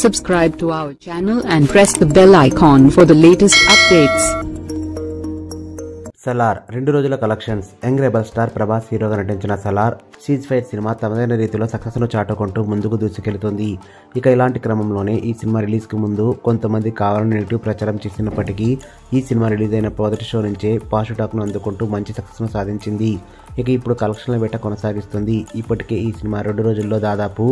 Subscribe to our channel and press the bell icon for the latest updates. Salaar 2 రోజుల collections. Young rebel star Prabhas హీరోగా నటించిన Salaar cease fire cinema తమదైన రీతిలో సక్సెస్ను చాటుకుంటూ ముందుకు దూసుకెళ్తుంది. ఇక ఇలాంటి క్రమంలోనే ఈ సినిమా రిలీజ్కి ముందు కొంతమంది కావాలని నెగిటివ్ ప్రచారం చేసినప్పటికీ ఈ సినిమా రిలీజ్ అయిన మొదటి షో నుంచే పాజిటివ్ టాక్ను అందుకుంటూ మంచి సక్సెస్ను సాధించింది. ఇక ఇప్పుడు కలెక్షన్ల వేట కొనసాగిస్తుంది. ఇప్పటికే ఈ సినిమా 2 రోజుల్లో దాదాపు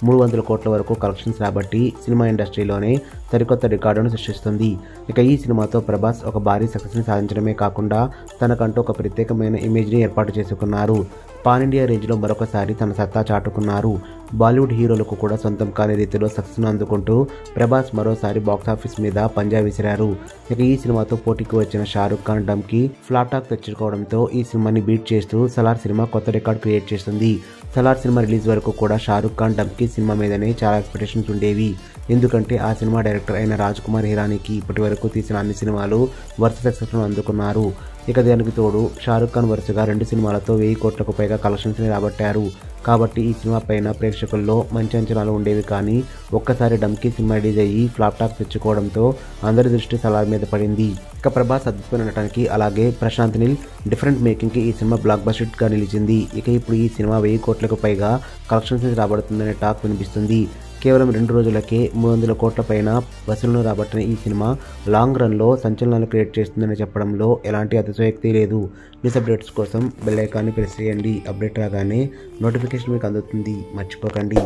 300 కోట్ల వరకు కలెక్షన్స్ రాబట్టి సినిమా ఇండస్ట్రీలోనే సరికొత్త రికార్డును సృష్టిస్తుంది. ఇక ఈ సినిమాతో ప్రభాస్ ఒక భారీ సక్సెస్ని సాధించడమే కాకుండా తనకంటూ ఒక ప్రత్యేకమైన ఇమేజ్ని ఏర్పాటు చేసుకున్నారు. పాన్ ఇండియా రేంజ్లో మరొకసారి తన సత్తా చాటుకున్నారు. బాలీవుడ్ హీరోలకు కూడా సొంతం కాని రీతిలో సక్సెస్ను అందుకుంటూ ప్రభాస్ మరోసారి బాక్సాఫీస్ మీద పంజా విసిరారు. ఇక ఈ సినిమాతో పోటీకి వచ్చిన షారుఖ్ ఖాన్ డమ్కి ఫ్లాట్ టాక్ తెచ్చుకోవడంతో ఈ సినిమాని బీట్ చేస్తూ సలార్ సినిమా కొత్త రికార్డ్ క్రియేట్ చేస్తుంది. సలార్ సినిమా రిలీజ్ వరకు కూడా షారుఖ్ ఖాన్ డమ్కి సినిమా మీదనే చాలా ఎక్స్పెక్టేషన్స్ ఉండేవి. ఎందుకంటే ఆ సినిమా డైరెక్టర్ అయిన రాజ్ కుమార్ హిరానీకి ఇప్పటి వరకు తీసిన అన్ని సినిమాలు వరుస సక్సెస్ను అందుకున్నారు. ఇక దానికి తోడు షారుఖ్ ఖాన్ వరుసగా 2 సినిమాలతో 1000 కోట్లకు పైగా కలెక్షన్స్ని రాబట్టారు. కాబట్టి ఈ సినిమా పైన ప్రేక్షకుల్లో మంచి అంచనాలు ఉండేవి. కానీ ఒక్కసారి డమ్కి సినిమా రిలీజ్ అయ్యి ఫ్లాప్ టాక్ తెచ్చుకోవడంతో అందరి దృష్టి సలార్ మీద పడింది. ఇక ప్రభాస్ అద్భుతమైన నటనకి అలాగే ప్రశాంత్ నీల్ డిఫరెంట్ మేకింగ్కి ఈ సినిమా బ్లాక్ బస్టర్ హిట్గా నిలిచింది. ఇక ఇప్పుడు ఈ సినిమా 1000 కోట్లకు పైగా కలెక్షన్స్ రాబడుతుందనే టాక్ వినిపిస్తుంది. కేవలం 2 రోజులకే 300 కోట్ల పైన వసూలును రాబట్టిన ఈ సినిమా లాంగ్ రన్లో సంచలనాలు క్రియేట్ చేస్తుందని చెప్పడంలో ఎలాంటి అతిశయోక్తి లేదు. న్యూస్ అప్డేట్స్ కోసం బెల్ ఐకాన్ని ప్రెస్ చేయండి. అప్డేట్ రాగానే నోటిఫికేషన్ మీకు అందుతుంది. మర్చిపోకండి.